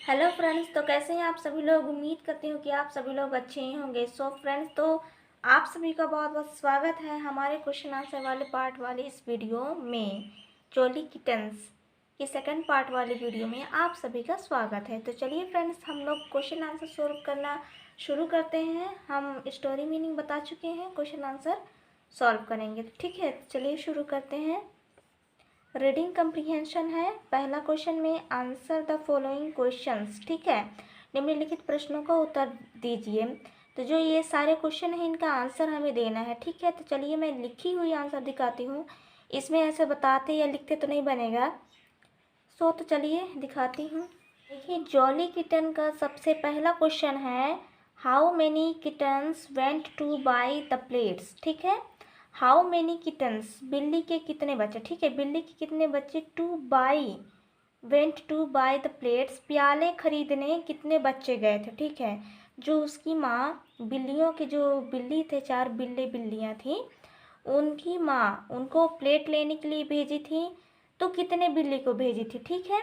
Hello friends, तो कैसे हैं आप सभी लोग। उम्मीद करती हूँ कि आप सभी लोग अच्छे ही होंगे। सो फ्रेंड्स, तो आप सभी का बहुत बहुत स्वागत है हमारे क्वेश्चन आंसर वाले पार्ट वाले इस वीडियो में। चोली किटन्स की सेकंड पार्ट वाले वीडियो में आप सभी का स्वागत है। तो चलिए फ्रेंड्स, हम लोग क्वेश्चन आंसर सॉल्व करना शुरू करते हैं। हम स्टोरी मीनिंग बता चुके हैं, क्वेश्चन आंसर सॉल्व करेंगे। ठीक है, चलिए शुरू करते हैं। रीडिंग कम्प्रीहेंशन है पहला क्वेश्चन में। Answer the following questions. ठीक है, निम्नलिखित प्रश्नों का उत्तर दीजिए। तो जो ये सारे क्वेश्चन हैं इनका आंसर हमें देना है। ठीक है, तो चलिए मैं लिखी हुई आंसर दिखाती हूँ। इसमें ऐसे बताते या लिखते तो नहीं बनेगा। तो चलिए दिखाती हूँ। देखिए, जॉली किटन का सबसे पहला क्वेश्चन है, how many kittens went two by the plates. ठीक है, हाउ मेनी किटन्स, बिल्ली के कितने बच्चे। ठीक है, बिल्ली के कितने बच्चे। Two by, went two by the plates, प्याले खरीदने कितने बच्चे गए थे। ठीक है, जो उसकी माँ, बिल्लियों के जो बिल्ली थे, चार बिल्लियाँ थी, उनकी माँ उनको प्लेट लेने के लिए भेजी थी। तो कितने बिल्ली को भेजी थी। ठीक है,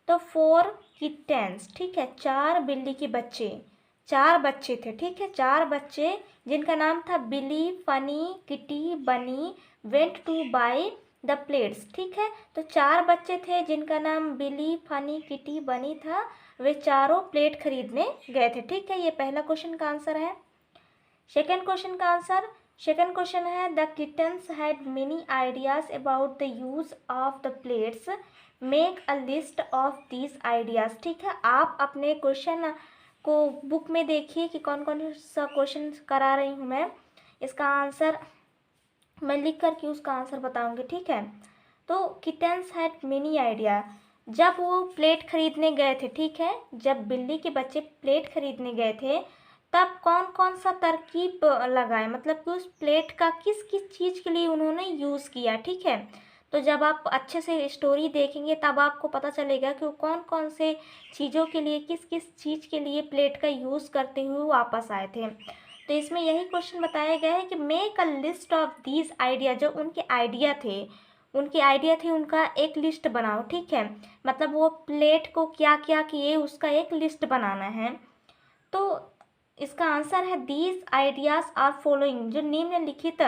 तो 4 किटेंस। ठीक है, 4 बिल्ली के बच्चे, 4 बच्चे थे। ठीक है, 4 बच्चे जिनका नाम था बिली, फनी, किटी, बनी, went two by the plates. ठीक है, तो 4 बच्चे थे जिनका नाम बिली, फनी, किटी, बनी था। वे चारों प्लेट खरीदने गए थे। ठीक है, ये पहला क्वेश्चन का आंसर है। सेकेंड क्वेश्चन का आंसर, सेकेंड क्वेश्चन है, the kittens had many ideas about the use of the plates, make a list of these ideas. ठीक है, आप अपने क्वेश्चन को बुक में देखिए कि कौन कौन सा क्वेश्चन करा रही हूँ मैं। इसका आंसर मैं लिख कर के उसका आंसर बताऊंगी। ठीक है, तो किटन्स हैड मेनी आइडिया, जब वो प्लेट खरीदने गए थे। ठीक है, जब बिल्ली के बच्चे प्लेट खरीदने गए थे तब कौन कौन सा तरकीब लगाए, मतलब कि उस प्लेट का किस किस चीज़ के लिए उन्होंने यूज़ किया। ठीक है, तो जब आप अच्छे से स्टोरी देखेंगे तब आपको पता चलेगा कि वो कौन कौन से चीज़ों के लिए, किस किस चीज़ के लिए प्लेट का यूज़ करते हुए वापस आए थे। तो इसमें यही क्वेश्चन बताया गया है कि make a list of these idea, जो उनके आइडिया थे, उनका एक लिस्ट बनाओ। ठीक है, मतलब वो प्लेट को क्या क्या किए उसका एक लिस्ट बनाना है। तो इसका आंसर है, दीज आइडियाज आर फॉलोइंग, जो निम्नलिखित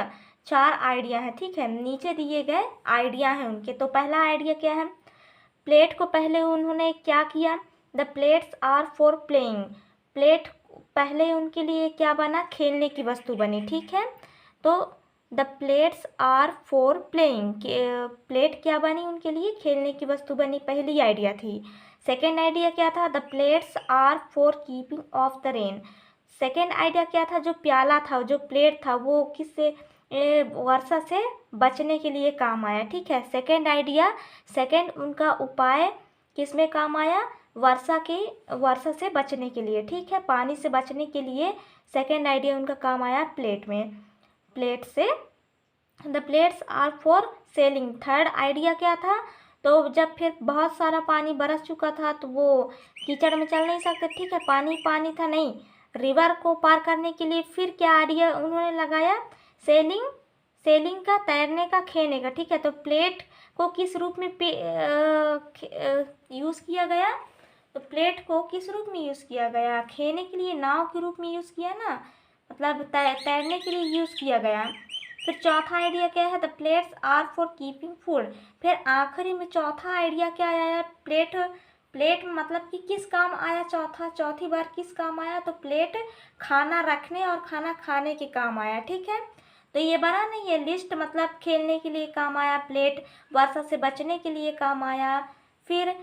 4 आइडिया है। ठीक है, नीचे दिए गए आइडिया हैं उनके। तो पहला आइडिया क्या है, प्लेट को पहले उन्होंने क्या किया, the plates are for playing, plate पहले उनके लिए क्या बना, खेलने की वस्तु बनी। ठीक है, तो the plates are for playing, plate क्या बनी उनके लिए, खेलने की वस्तु बनी, पहली आइडिया थी। सेकेंड आइडिया क्या था, the plates are for keeping off the rain, second idea क्या था, जो प्याला था, जो प्लेट था, वो किससे, वर्षा से बचने के लिए काम आया। ठीक है, सेकेंड आइडिया, सेकेंड उनका उपाय किस में काम आया, वर्षा से बचने के लिए। ठीक है, पानी से बचने के लिए सेकेंड आइडिया उनका काम आया प्लेट में, प्लेट से। The plates are for selling, third idea क्या था, तो जब फिर बहुत सारा पानी बरस चुका था तो वो कीचड़ में चल नहीं सकते। ठीक है, पानी पानी था, नहीं, रिवर को पार करने के लिए फिर क्या आइडिया उन्होंने लगाया, सेलिंग, सेलिंग का, तैरने का, खेने का। ठीक है, तो प्लेट को किस रूप में यूज़ किया गया, तो प्लेट को किस रूप में यूज़ किया गया, खेने के लिए नाव के रूप में यूज़ किया ना, मतलब तैरने के लिए यूज़ किया गया। फिर चौथा आइडिया क्या है, the plates are for keeping food, फिर आखिरी में चौथा आइडिया क्या आया, प्लेट, प्लेट मतलब कि किस काम आया, चौथी बार किस काम आया, तो प्लेट खाना रखने और खाना खाने के काम आया। ठीक है, तो ये बना नहीं, ये लिस्ट, मतलब खेलने के लिए काम आया प्लेट, वर्षा से बचने के लिए काम आया, फिर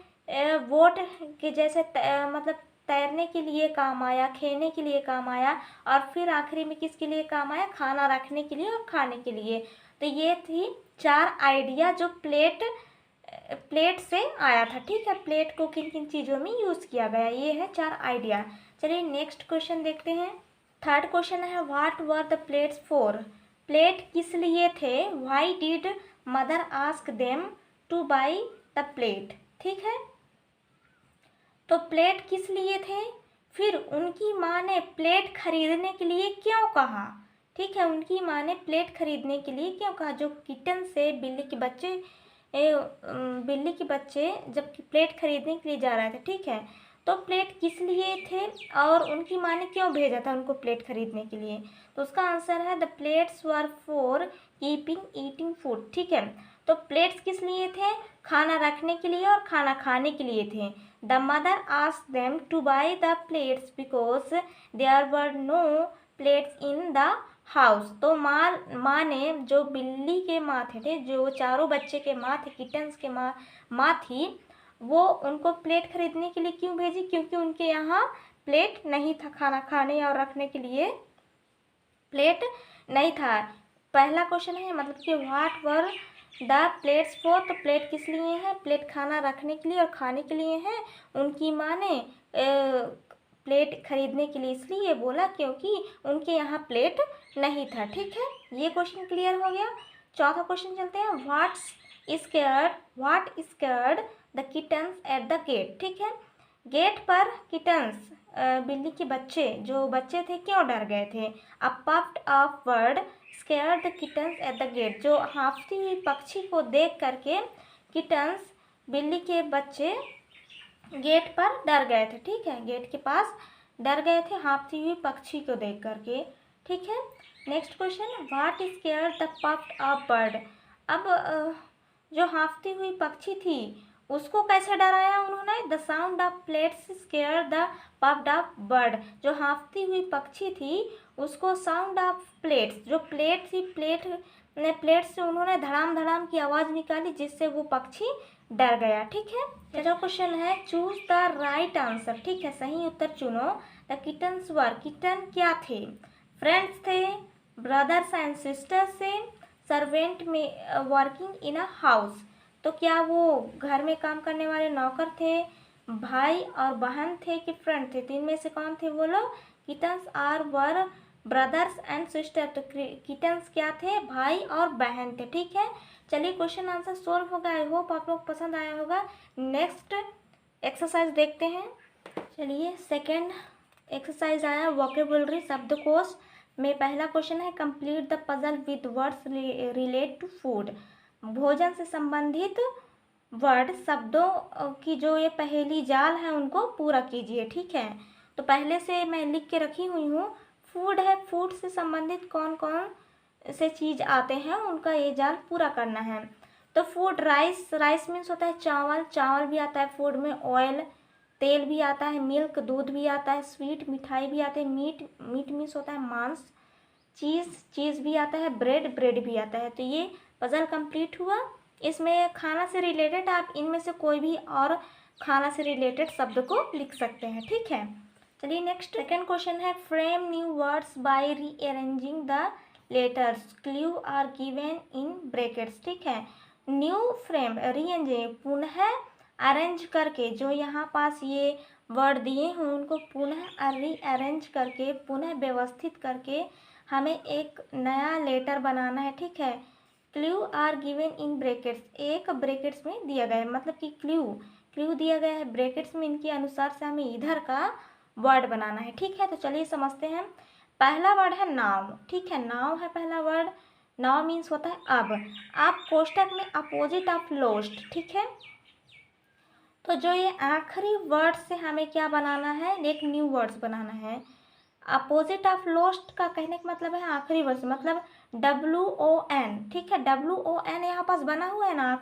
बोट के जैसे मतलब तैरने के लिए काम आया, खेलने के लिए काम आया, और फिर आखिरी में किसके लिए काम आया, खाना रखने के लिए और खाने के लिए। तो ये थी 4 आइडिया जो प्लेट से आया था। ठीक है, प्लेट को किन किन चीज़ों में यूज़ किया गया, ये है 4 आइडिया। चलिए नेक्स्ट क्वेश्चन देखते हैं। थर्ड क्वेश्चन है, what were the plates for, plate किस लिए थे, why did mother ask them two by the plate. ठीक है, तो प्लेट किस लिए थे, फिर उनकी माँ ने प्लेट खरीदने के लिए क्यों कहा। ठीक है, उनकी माँ ने प्लेट खरीदने के लिए क्यों कहा, जो किटन से बिल्ली के बच्चे जब प्लेट खरीदने के लिए जा रहे थे। ठीक है, तो प्लेट किस लिए थे और उनकी माँ ने क्यों भेजा था उनको प्लेट खरीदने के लिए? तो उसका आंसर है the plates were for keeping eating food. ठीक है, तो प्लेट्स किस लिए थे? खाना रखने के लिए और खाना खाने के लिए थे। The mother asked them to buy the plates because there were no plates in the house. तो माँ ने, जो बिल्ली के माँ थे, जो चारों बच्चे के माँ थे, किटन्स के माँ थी, वो उनको प्लेट खरीदने के लिए क्यों भेजी? क्योंकि उनके यहाँ प्लेट नहीं था, खाना खाने और रखने के लिए प्लेट नहीं था। पहला क्वेश्चन है मतलब कि what were the plates for. तो प्लेट किस लिए है? प्लेट खाना रखने के लिए और खाने के लिए है। उनकी माँ ने प्लेट खरीदने के लिए इसलिए बोला क्योंकि उनके यहाँ प्लेट नहीं था। ठीक है, ये क्वेश्चन क्लियर हो गया। चौथा क्वेश्चन चलते हैं। What scared the kittens at the gate. ठीक है, गेट पर किटन्स बिल्ली के बच्चे, जो बच्चे थे, क्यों डर गए थे? A puffed up bird scared the kittens at the gate. जो हाँफती हुई पक्षी को देख करके किटन्स, बिल्ली के बच्चे, गेट पर डर गए थे। ठीक है, गेट के पास डर गए थे हाँफती हुई पक्षी को देख करके। ठीक है, next question. What scared the puffed up bird. अब जो हाँफती हुई पक्षी थी उसको कैसे डराया उन्होंने? The sound of plates square the puffed up bird. जो हाँफती हुई पक्षी थी उसको साउंड ऑफ प्लेट्स, जो प्लेट थी, प्लेट से उन्होंने धड़ाम धड़ाम की आवाज़ निकाली जिससे वो पक्षी डर गया। ठीक है, चलो क्वेश्चन है चूज द राइट आंसर। ठीक है, सही उत्तर चुनो। द किटन्स वर, किटन क्या थे? फ्रेंड्स थे, ब्रदर्स एंड सिस्टर्स थे, सर्वेंट में वर्किंग इन अ हाउस। तो क्या वो घर में काम करने वाले नौकर थे, भाई और बहन थे कि फ्रेंड थे? तीन में से कौन थे वो लोग? Kittens are were brothers and sister. तो किटन्स क्या थे? भाई और बहन थे। ठीक है, चलिए क्वेश्चन आंसर सोल्व होगा। आई होप आप लोग पसंद आया होगा। नेक्स्ट एक्सरसाइज देखते हैं। चलिए सेकेंड एक्सरसाइज आया वोकेबुलरी, शब्दकोश में पहला क्वेश्चन है complete the puzzle with words relate to food. भोजन से संबंधित वर्ड, शब्दों की जो ये पहेली जाल है उनको पूरा कीजिए। ठीक है, तो पहले से मैं लिख के रखी हुई हूँ। फूड है, फूड से संबंधित कौन कौन से चीज़ आते हैं उनका ये जाल पूरा करना है। तो फूड, राइस, राइस मीन्स होता है चावल, चावल भी आता है फूड में। ऑयल, तेल भी आता है। मिल्क, दूध भी आता है। स्वीट, मिठाई भी आती है। मीट, मीट मीन्स होता है मांस। चीज़, चीज़ भी आता है। ब्रेड, ब्रेड भी आता है। तो ये पजल कंप्लीट हुआ। इसमें खाना से रिलेटेड आप इनमें से कोई भी और खाना से रिलेटेड शब्द को लिख सकते हैं। ठीक है, चलिए नेक्स्ट सेकेंड क्वेश्चन है frame new words by rearranging the letters, clue are given in brackets. ठीक है, न्यू फ्रेम, रीअरेंज, पुनः अरेंज करके, जो यहाँ पास ये वर्ड दिए हैं उनको पुनः रीअरेंज करके, पुनः व्यवस्थित करके हमें एक नया लेटर बनाना है। ठीक है, clue are given in brackets, एक ब्रैकेट्स में दिया गया है, मतलब कि क्लू दिया गया है ब्रैकेट्स में, इनके अनुसार से हमें इधर का वर्ड बनाना है। ठीक है, तो चलिए समझते हैं। पहला वर्ड है नाव। ठीक है, नाव है पहला वर्ड। नाव मीन्स होता है अब। आप कोष्टक में अपोजिट ऑफ लोस्ट। ठीक है, तो जो ये आखिरी वर्ड से हमें क्या बनाना है? एक न्यू वर्ड्स बनाना है। अपोजिट ऑफ लोस्ट का कहने का मतलब है आखिरी वर्ड, मतलब WON। ठीक है, WON यहाँ पास बना हुआ है ना,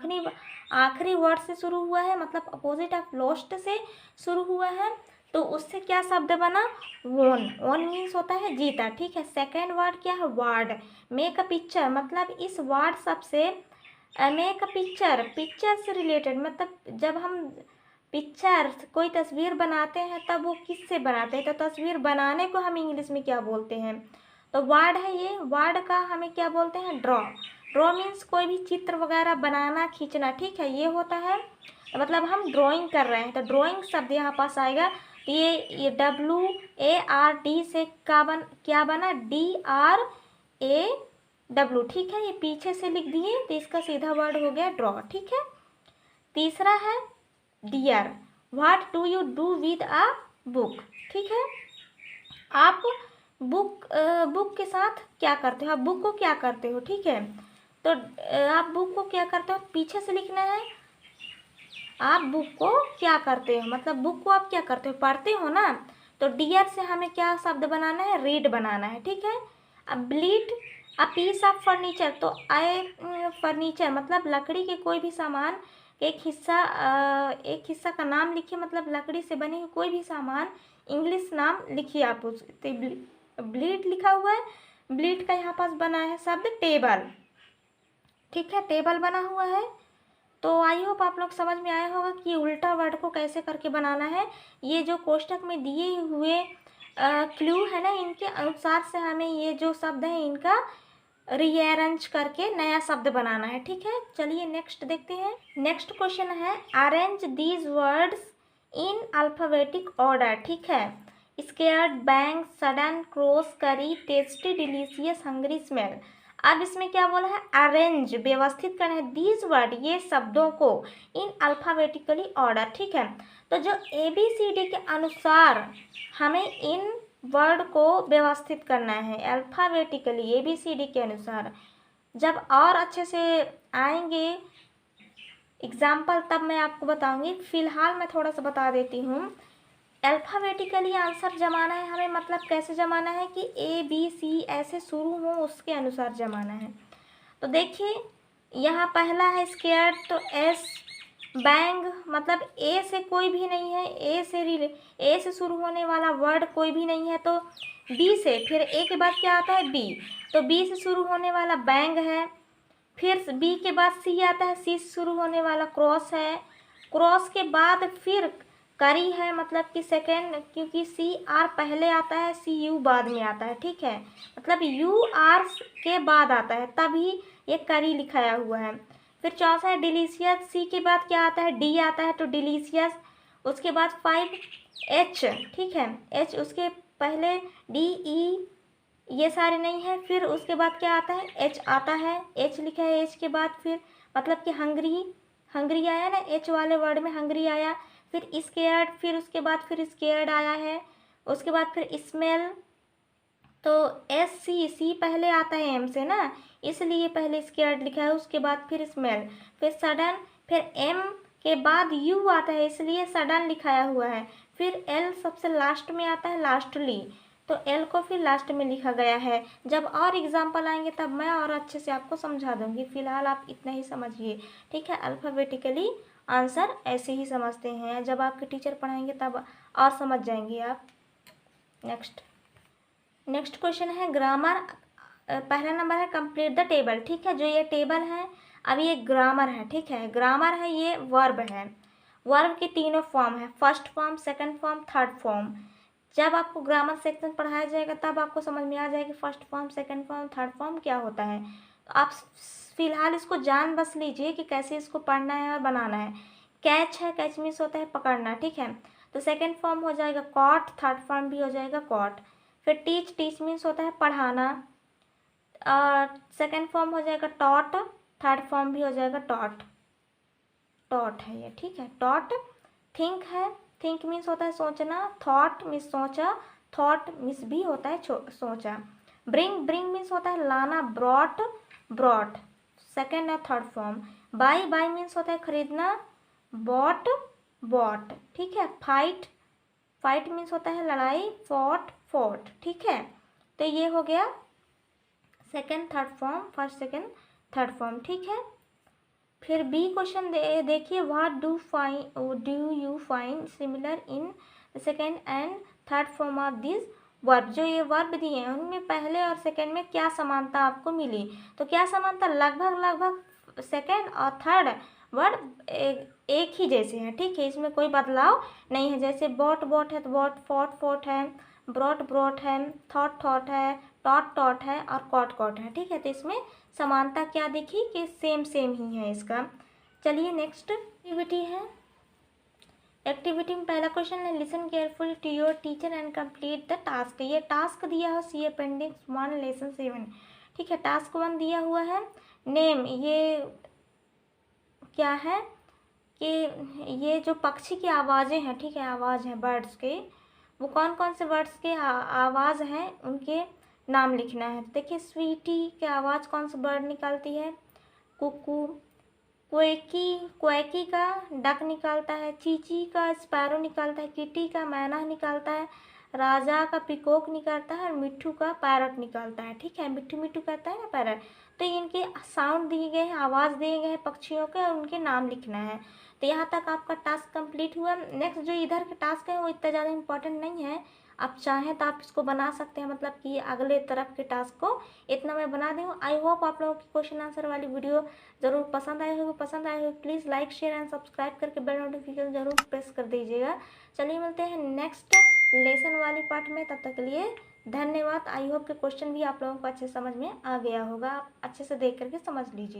आखिरी वर्ड से शुरू हुआ है, मतलब अपोजिट ऑफ लोस्ट से शुरू हुआ है। तो उससे क्या शब्द बना? वोन। वोन मीन्स होता है जीता। ठीक है, सेकेंड वर्ड क्या है? वार्ड। मेक अ पिक्चर, मतलब इस वार्ड सबसे मेक अ पिक्चर, पिक्चर से रिलेटेड, मतलब जब हम पिक्चर, कोई तस्वीर बनाते हैं तब वो किससे बनाते हैं? तो तस्वीर बनाने को हम इंग्लिश में क्या बोलते हैं? तो वर्ड है ये, वर्ड का हमें क्या बोलते हैं? ड्रॉ। ड्रॉ मीन्स कोई भी चित्र वगैरह बनाना, खींचना। ठीक है, ये होता है, मतलब हम ड्राइंग कर रहे हैं तो ड्राइंग शब्द यहाँ पास आएगा। ये WARD से क्या बना? DRAW। ठीक है, ये पीछे से लिख दिए तो इसका सीधा वर्ड हो गया ड्रॉ। ठीक है, तीसरा है dear. What do you do with a book. ठीक है, आप बुक के साथ क्या करते हो? आप बुक को क्या करते हो? ठीक है, तो आप बुक को क्या करते हो? पीछे से लिखना है आप बुक को क्या करते हो, मतलब बुक को आप क्या करते हो, पढ़ते हो ना। तो डियर से हमें क्या शब्द बनाना है, रीड बनाना है, ठीक है। अब bleed a piece of furniture, तो फर्नीचर मतलब लकड़ी के कोई भी सामान एक हिस्सा का नाम लिखिए, मतलब लकड़ी से बने हुए कोई भी सामान इंग्लिश नाम लिखिए आप उस। ब्लीड लिखा हुआ है, ब्लीड का यहाँ पास बना है शब्द टेबल, ठीक है, टेबल बना हुआ है। तो आई होप आप लोग समझ में आया होगा कि उल्टा वर्ड को कैसे करके बनाना है। ये जो कोष्टक में दिए हुए क्लू है ना, इनके अनुसार से हमें ये जो शब्द है इनका रीअरेंज करके नया शब्द बनाना है, ठीक है। चलिए नेक्स्ट देखते हैं। नेक्स्ट क्वेश्चन है arrange these words in alphabetic order, ठीक है। स्केयर्ड, बैंग, सडन, क्रॉस, करी, टेस्टी, डिलीशियस, हंग्री, स्मेल। अब इसमें क्या बोला है, अरेंज व्यवस्थित करना है दीज वर्ड ये शब्दों को इन अल्फाबेटिकली ऑर्डर, ठीक है। तो जो ABCD के अनुसार हमें इन वर्ड को व्यवस्थित करना है अल्फाबेटिकली ABCD के अनुसार। जब और अच्छे से आएंगे एग्जाम्पल तब मैं आपको बताऊंगी, फिलहाल मैं थोड़ा सा बता देती हूँ। अल्फ़ाबेटिकली आंसर जमाना है हमें, मतलब कैसे जमाना है कि ABC ऐसे शुरू हो उसके अनुसार जमाना है। तो देखिए यहाँ पहला है स्केयर्ड, तो S, बैंग मतलब ए से कोई भी नहीं है, ए से शुरू होने वाला वर्ड कोई भी नहीं है, तो बी से, फिर ए के बाद क्या आता है बी, तो बी से शुरू होने वाला बैंग है। फिर बी के बाद सी आता है, सी से शुरू होने वाला क्रॉस है। क्रॉस के बाद फिर करी है, मतलब कि सेकेंड, क्योंकि सी आर पहले आता है सी यू बाद में आता है, ठीक है, मतलब यू आर के बाद आता है तभी ये करी लिखाया हुआ है। फिर चौथा है डिलीशियस, सी के बाद क्या आता है डी आता है, तो डिलीशियस। उसके बाद 5 एच, ठीक है, एच उसके पहले डी ई ये सारे नहीं है। फिर उसके बाद क्या आता है एच आता है, एच लिखा है एच के बाद, फिर मतलब कि हंगरी, हंगरी आया ना एच वाले वर्ड में हंगरी आया। फिर स्केयर्ड, फिर उसके बाद फिर स्केयर्ड आया है। उसके बाद फिर स्मेल, तो सी पहले आता है एम से ना, इसलिए पहले स्केयर्ड लिखा है, उसके बाद फिर स्मेल, फिर सडन, फिर एम के बाद यू आता है इसलिए सडन लिखाया हुआ है। फिर एल सबसे लास्ट में आता है लास्टली, तो एल को फिर लास्ट में लिखा गया है। जब और एग्जाम्पल आएंगे तब मैं और अच्छे से आपको समझा दूंगी, फिलहाल आप इतना ही समझिए, ठीक है। अल्फ़ाबेटिकली आंसर ऐसे ही समझते हैं, जब आपके टीचर पढ़ाएंगे तब और समझ जाएंगे आप। नेक्स्ट क्वेश्चन है ग्रामर। पहला नंबर है कंप्लीट द टेबल, ठीक है। जो ये टेबल है अभी ये ग्रामर है, ठीक है। ग्रामर है, ये वर्ब है। वर्ब के तीनों फॉर्म है, first form, second form, third form. जब आपको ग्रामर सेक्शन पढ़ाया जाएगा तब आपको समझ में आ जाएगा first form, second form, third form क्या होता है। तो आप फिलहाल इसको जान बस लीजिए कि कैसे इसको पढ़ना है और बनाना है। कैच है, कैच मीन्स होता है पकड़ना, ठीक है। तो सेकंड फॉर्म हो जाएगा कॉट, थर्ड फॉर्म भी हो जाएगा कॉट। फिर टीच, टीच मीन्स होता है पढ़ाना, और सेकंड फॉर्म हो जाएगा टॉट, थर्ड फॉर्म भी हो जाएगा टॉट, टॉट है ये, ठीक है, टॉट। थिंक है, थिंक मीन्स होता है सोचना, थॉट मीन्स सोचा, थॉट मीन्स भी होता है सोचा। ब्रिंग, ब्रिंग मीन्स होता है लाना, ब्रॉट, ब्रॉट सेकेंड और third form. By, by means होता है खरीदना, बॉट, बॉट, ठीक है। फाइट, फाइट मीन्स होता है लड़ाई, फॉट, फोर्ट, ठीक है। तो ये हो गया second third form, first second third form, ठीक है। फिर बी क्वेश्चन देखिए, what do you find similar in second and third form of this verb. जो ये वर्ब दिए हैं उनमें पहले और सेकेंड में क्या समानता आपको मिली, तो क्या समानता, लगभग लगभग सेकेंड और थर्ड वर्ड एक ही जैसे हैं, ठीक है, इसमें कोई बदलाव नहीं है। जैसे बॉट, बॉट है तो बॉट, फोर्ट, फोर्ट है, ब्रॉट, ब्रॉट है, थॉट, थॉट है, टॉट, टॉट है, और कॉट, कॉट है, ठीक है। तो इसमें समानता क्या दिखी कि सेम सेम ही है इसका। चलिए नेक्स्ट एक्टिविटी है। एक्टिविटी में पहला क्वेश्चन है listen carefully to your teacher and complete the task. ये टास्क दिया हो सी अपेंडिक्स 1 लेसन 7, ठीक है। टास्क 1 दिया हुआ है नेम, ये क्या है कि ये जो पक्षी की आवाज़ें हैं, ठीक है, आवाज़ है बर्ड्स के, वो कौन कौन से बर्ड्स के आवाज़ हैं उनके नाम लिखना है। देखिए स्वीटी की आवाज़ कौन सा बर्ड निकालती है, कुकू, क्वैकी का डक निकालता है, चीची का स्पैरो निकालता है, किटी का मैना निकालता है, राजा का पिकॉक निकालता है और मिट्ठू का पैरट निकालता है। ठीक है, मिट्ठू मिट्ठू कहता है ना पैरट। तो इनके साउंड दिए गए हैं, आवाज़ दिए गए हैं पक्षियों के, और उनके नाम लिखना है। तो यहाँ तक आपका टास्क कंप्लीट हुआ। नेक्स्ट जो इधर के टास्क है वो इतना ज़्यादा इंपॉर्टेंट नहीं है, आप चाहें तो आप इसको बना सकते हैं, मतलब कि अगले तरफ के टास्क को इतना मैं बना दी हूँ। आई होप आप लोगों की क्वेश्चन आंसर वाली वीडियो ज़रूर पसंद आए होगी। Please like share and subscribe करके बेल नोटिफिकेशन ज़रूर प्रेस कर दीजिएगा। चलिए मिलते हैं नेक्स्ट लेसन वाली पार्ट में, तब तक के लिए धन्यवाद। आई होप के क्वेश्चन भी आप लोगों को अच्छे समझ में आ गया होगा, आप अच्छे से देख करके समझ लीजिए।